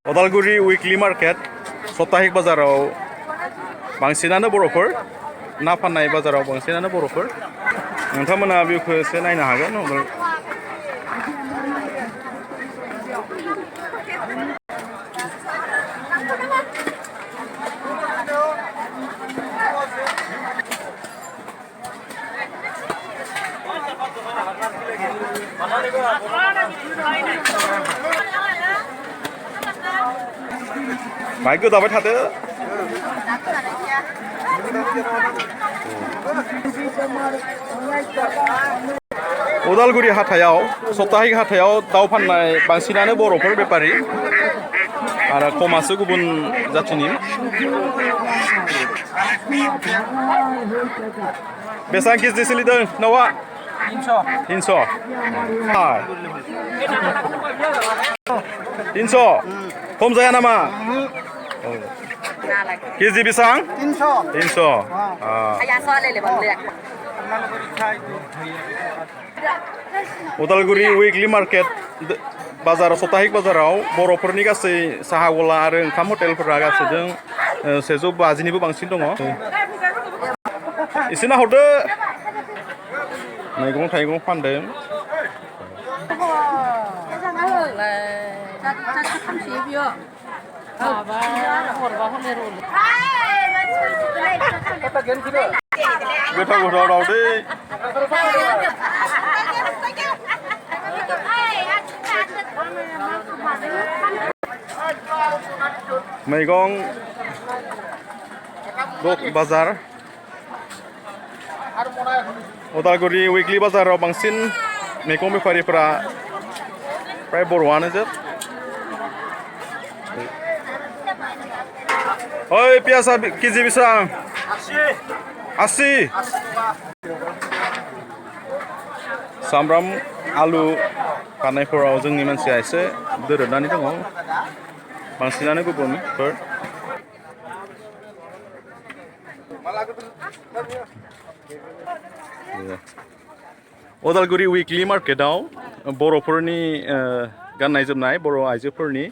Udalguri weekly market सप्ताहिक बाजाराव बांसिनानो बर'फोर ना फाननाय बाजाराव बांसिनानो बर'फोर नोंथांमोना बेखौ एसे नायनो हागोन माइक गोदाबाय थादो उदालगुरि हाथायाव सप्ताहिक हाथायाव दाउ फाननाय बांसिनानो बर'फोर बेपारि आरो खमासो गुबुन जाथिनि बेसेबां केजि सोलिदों नावा 300 खम जाया नामा केजि बेसेबां 300 उदालगुरि उइकलि मार्केट बाजार सप्ताहिक बाजाराव बर'फोरनि गासै साहा गला आरो ओंखाम हटेलफोरा गासैजों 150निबो बांसिन दङ एसे नाहरदो मैगं थाइगं फानदों गोथाव दावदै मैगं बाजार उदालगुरि उइकलि बाजाराव बांसिन मैगं बेफारिफोरा प्राय बर'आनो जोब ओइ पियासा केजि बेसेबां 80 सामब्राम आलु फाननायफोराव जोंनि मानसिया एसे दोरोदनानै दङ बांसिनानो गुबुनफोर उदालगुरि उइकलि मार्केटाव बर'फोरनि गाननाय जोमनाय बर' आइजोफोरनि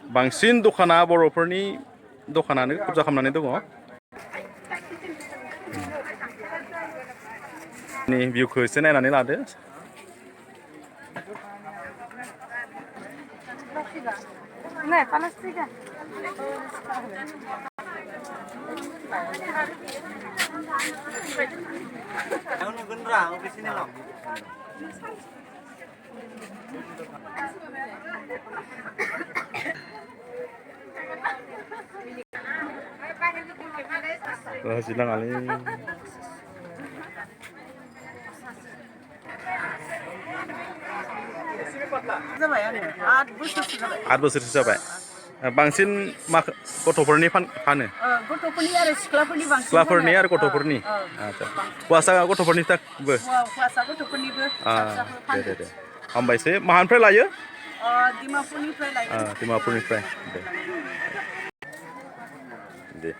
बांसिन दखाना बर'फोरनि दखानानो कब्जा खालामनानै दङ नि भिउखौ एसे नायनानै लादो आठ बोसोरसो जाबाय बांसिन गथ'फोरनि फानो गथ'फोरनि आरो सिख्लाफोरनि आरो गथ'फोरनि आच्छा हौवासा गथ'फोरनि थाखायबो हौवासा गथ'फोरनिबो दे हामबायसै माहानिफ्राय लायो डिमापुरनिफ्राय लायो डिमापुरनिफ्राय दे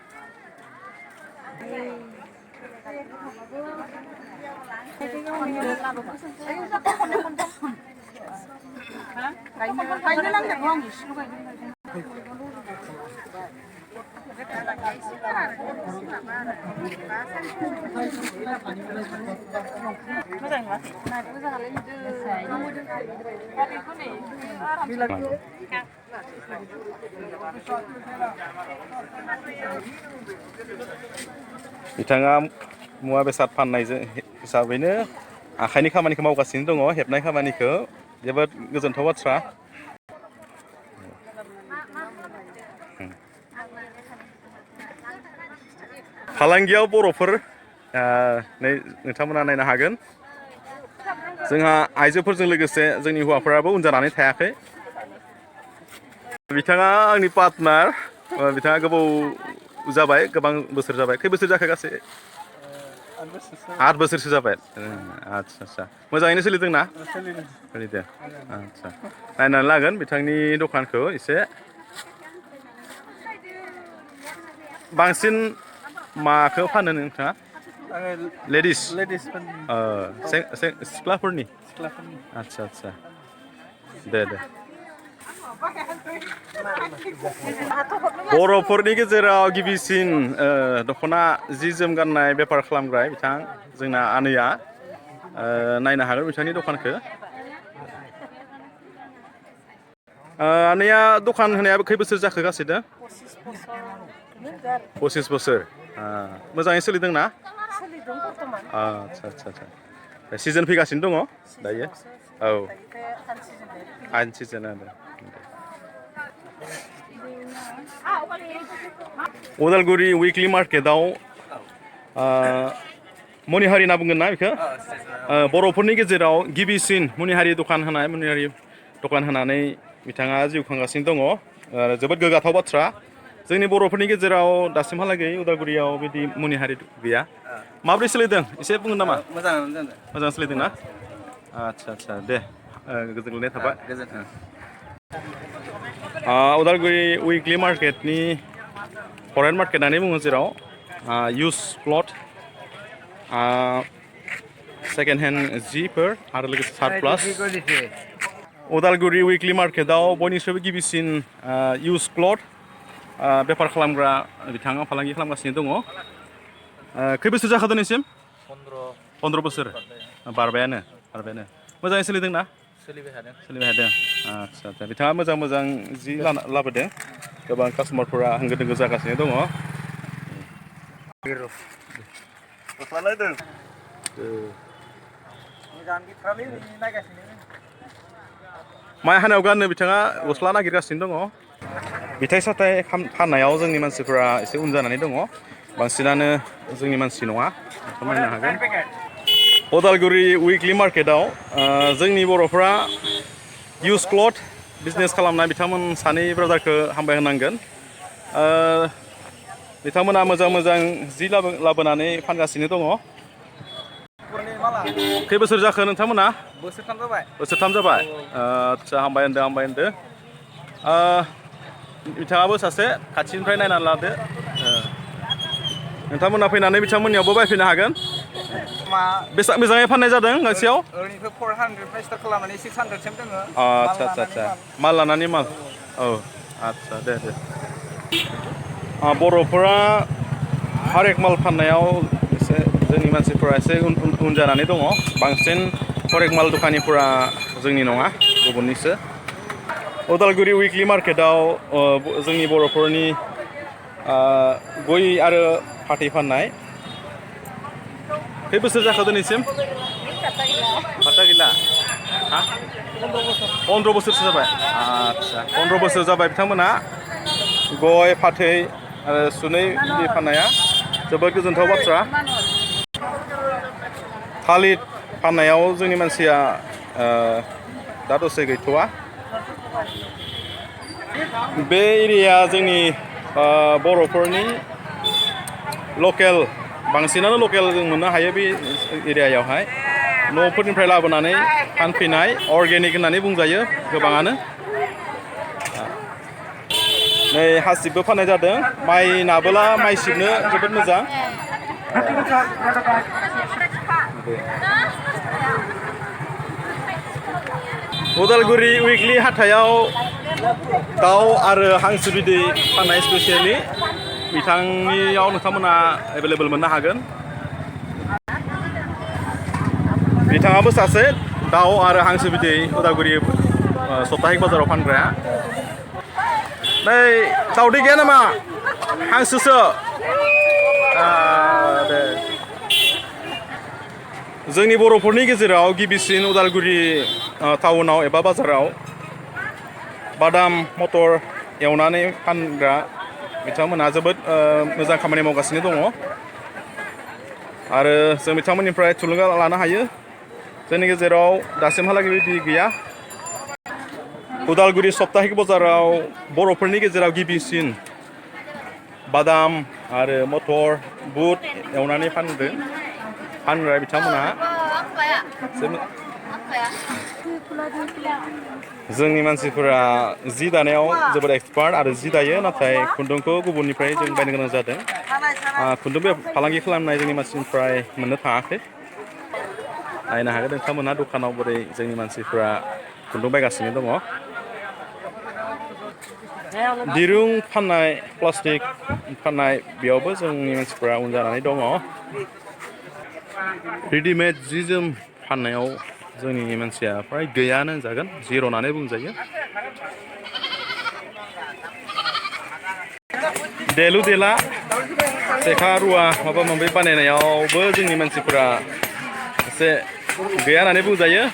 बिथाङा मुवा बेसाद फाननाय हिसाबैनो आखाइनि खामानिखौ मावगासिनो दङ हेबनाय खामानिखौ जोबोद गोजोनथाव बाथ्रा फालांगियाव बर'फोर नोंथांमोना नायनो हागोन जोंहा आइजोफोरजों लोगोसे जोंनि हौवाफोराबो उन जानानै थायाखै बिथाङा आंनि पार्टनार बिथाङा गोबाव जाबाय गोबां बोसोर जाबाय खै बोसोर जाखो गासै 8 बोसोरसो जाबाय आच्छा आच्छा मोजाङैनो सोलिदों ना सोलिदों आच्छा नायनानै लागोन बिथांनि दखानखौ एसे बांसिन माखौ फानो नोंथाङा लेडिस सिख्लाफोरनि आच्छा आच्छा दे बर'फोरनि गेजेराव गिबिसिन दख'ना जि जोम गाननाय बेफार खालामग्रा बिथां जोंना आनैया नायनो हागोन बिथांनि दखानखौ आनैया दखान होनायाबो खै बोसोर जाखो गासैदो 25 बोसोर मोजाङै सोलिदों ना आच्छा आच्छा सिजोन फैगासिनो दङ दायो औ आइन सिजोन उदालगुरि उइकलि मार्केटआव मनिहारि होनना बुंगोन ना बेखौ बर'फोरनि गेजेराव गिबिसिन मनिहारि दखान होनानै बिथाङा जिउ खांगासिनो दङ जोबोद गोग्गाथाव बाथ्रा जोंनि बर'फोरनि गेजेराव दासिमहालागै उदालगुरियाव बिदि मनिहारि गैया माबोरै सोलिदों एसे बुंगोन नामा मोजां सोलिदों ना आच्छा आच्छा दे गोजोननाय थाबाय उदालगुरि उइकलि मार्केटनि फरेन मार्केट होननानै बुङो जेराव इउज क्लथ सेकेन्ड हेन्ड जिफोर आरो लोगोसे सारप्लास उदालगुरि उइकलि मार्केटआव बयनिख्रुइबो गिबिसिन इउज क्लथ बेफार खालामग्रा बिथाङा फालांगि खालामगासिनो दङ खै बोसोर जाखो दिनैसिम 15 बोसोर बारबायानो मोजाङै सोलिदों ना सोलिबाय थादों आच्छा आच्छा बिथाङा मोजां जि लाबोदों गोबां कास्टमारफोरा होंगो दोंगो जागासिनो दङ माइ हानायाव गाननो बिथाङा गस्ला नागिरगासिनो दङ बिथाइ साथाइ फाननायाव जोंनि मानसिफोरा एसे उन जानानै दङ बांसिनानो जोंनि मानसि नङा बेखौ नायनो हागोन उदालगुरि उइकलि मार्केटआव जोंनि बर'फ्रा इउज क्लथ बिजनेस खालामनाय बिथांमोन सानै ब्रादारखौ हामबाय होनांगोन बिथांमोना मोजां जि लाबोनानै फानगासिनो दङ खै बोसोर जाखो नोंथांमोना बोसोरथाम जाबाय आच्छा हामबाय होनदो बिथाङाबो सासे खाथिनिफ्राय नायनानै लादो नोंथांमोना फैनानै बिथांमोननियावबो बायफैनो हागोन बेसेबां मोजाङै फाननाय जादों गांसेयाव 400 स्टार्ट खालामनानै 600 सिम दङ आच्छा माल लानानै माल औ आच्छा दे बर'फोरा हारेक माल फाननायाव एसे जोंनि मानसिफोरा एसे उन जानानै दङ बांसिन हरेक माल दखानिफोरा जोंनि नङा गुबुननिसो उदालगुरि उइकलि मार्केटआव जोंनि बर'फोरनि गय आरो फाथै फाननाय खै बोसोर जाखो दिनैसिम फात्ता गैला 15 बोसोरसो जाबाय आच्छा 15 बोसोर जाबाय बिथांमोना गय फाथै आरो सुनै बिदि फाननाया जोबोद गोजोनथाव बाथ्रा थालिर फाननायाव जोंनि मानसिया दा दसे गैथ'वा बे एरिया जोंनि बर'फोरनि लकेल बांसिनानो लकेल जों मोननो हायो बे एरियायावहाय न'फोरनिफ्राय लाबोनानै फानफैनाय अर्गेनिक होननानै बुंजायो गोबाङानो नै हासिबबो फाननाय जादों माइ नाबोला माइ सिबनो जोबोद मोजां उदालगुरि उइकलि हाथायाव दाउ आरो हांसो बिदै फाननाय स्पेसियेलि बिथांनियाव नोंथांमोना एभेलेबल मोननो हागोन बिथाङाबो सासे दाउ आरो हांसो बिदै उदालगुरि सप्ताहिक बाजाराव फानग्राया नै दावदै गैया नामा हांसोसो दे जोंनि बर'फोरनि गेजेराव गिबिसिन उदालगुरि टाउनाव एबा बाजाराव बादाम मटर एवनानै फानग्रा बिथांमोनहा जोबोद मोजां खामानि मावगासिनो दङ आरो जों बिथांमोननिफ्राय थुलुंगा लानो हायो जोंनि गेजेराव दासिमहालागै बिदि गैया उदालगुरि सप्ताहिक बाजाराव बर'फोरनि गेजेराव गिबिसिन बादाम आरो मटर बुट एवनानै फानदों फानग्रा बिथांमोना जोंनि मानसिफोरा जि दानायाव जोबोद एक्सपार्ट आरो जि दायो नाथाय खुन्दुंखौ गुबुननिफ्राय जों बायनो गोनां जादों खुन्दुं फालांगि खालामनाय जोंनि मानसिनिफ्राय मोननो थाङाखै नायनो हागोन नोंथांमोनहा दखानाव बोरै जोंनि मानसिफोरा खुन्दुं बायगासिनो दङ दिरुं फाननाय प्लास्टिक फाननाय बेयावबो जोंनि मानसिफोरा उन जानानै दङ रेडिमेड जि जोम फाननायाव जोंनि मानसिया फ्राय गैयानो होनजागोन जिर' होननानै बुंजायो देलु देला सेखा रुवा माबा माबि बानायनायावबो जोंनि मानसिफोरा एसे गैया होननानै बुंजायो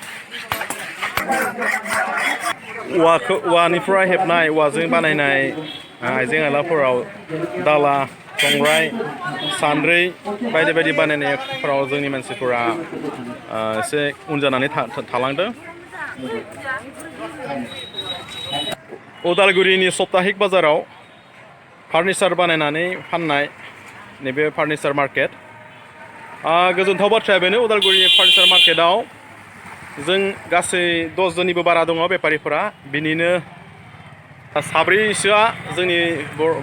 औवानिफ्राय हेबनाय औवाजों बानायनाय आइजें आइलाफोराव दाला संग्राय सान्द्रै बायदि बायदि बानायनायफोराव जोंनि मानसिफोरा एसे उन जानानै थालांदों उदालगुरिनि सप्ताहिक बाजाराव फार्निचार बानायनानै फाननाय नैबे फार्निचार मार्केट गोजोनथाव बाथ्राया बेनो उदालगुरि फार्निचार मार्केटआव जों गासै 10 जननिबो बारा दङ बेफारिफोरा बिनिनो साब्रैसोआ जोंनि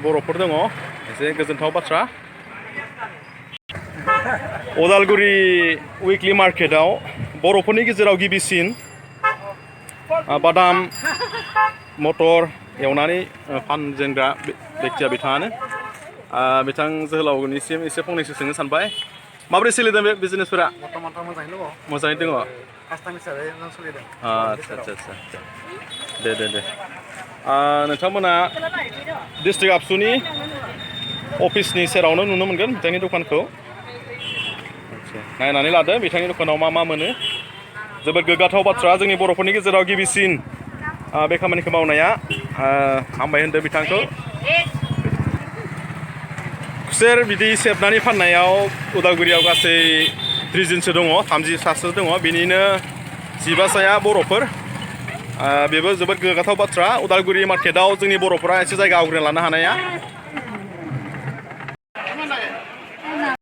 बर'फोर दङ एसे गोजोनथाव बाथ्रा उदालगुरि उइकलि मार्केटआव बर'फोरनि गेजेराव गिबिसिन बादाम मटर एवनानै फानजेनग्रा बेक्तिया बिथाङानो बिथां जोहोलावनिसिम एसे फंनैसो सोंनो सानबाय माबोरै सोलिदों बे बिजनेसफोरा मोजाङै दङ आच्छा दे नोंथांमोना डिस्ट्रिक्ट आबसुनि अफिसनि सेरावनो नुनो मोनगोन बिथांनि दखानखौ नायनानै लादो बिथांनि दखानाव मा मा मोनो जोबोद गोग्गाथाव बाथ्रा जोंनि बर'फोरनि गेजेराव गिबिसिन बे खामानिखौ मावनाया हामबाय होनदों बिथांखौ खुसेर बिदै सेबनानै फाननायाव उदालगुरियाव गासै 30 जनसो दङ 30 सासो दङ बिनिनो 15साया बर'फोर बेबो जोबोद गोग्गाथाव बाथ्रा उदालगुरि मार्केटआव जोंनि बर'फोरा एसे जायगा आवग्रिना लानो हानाया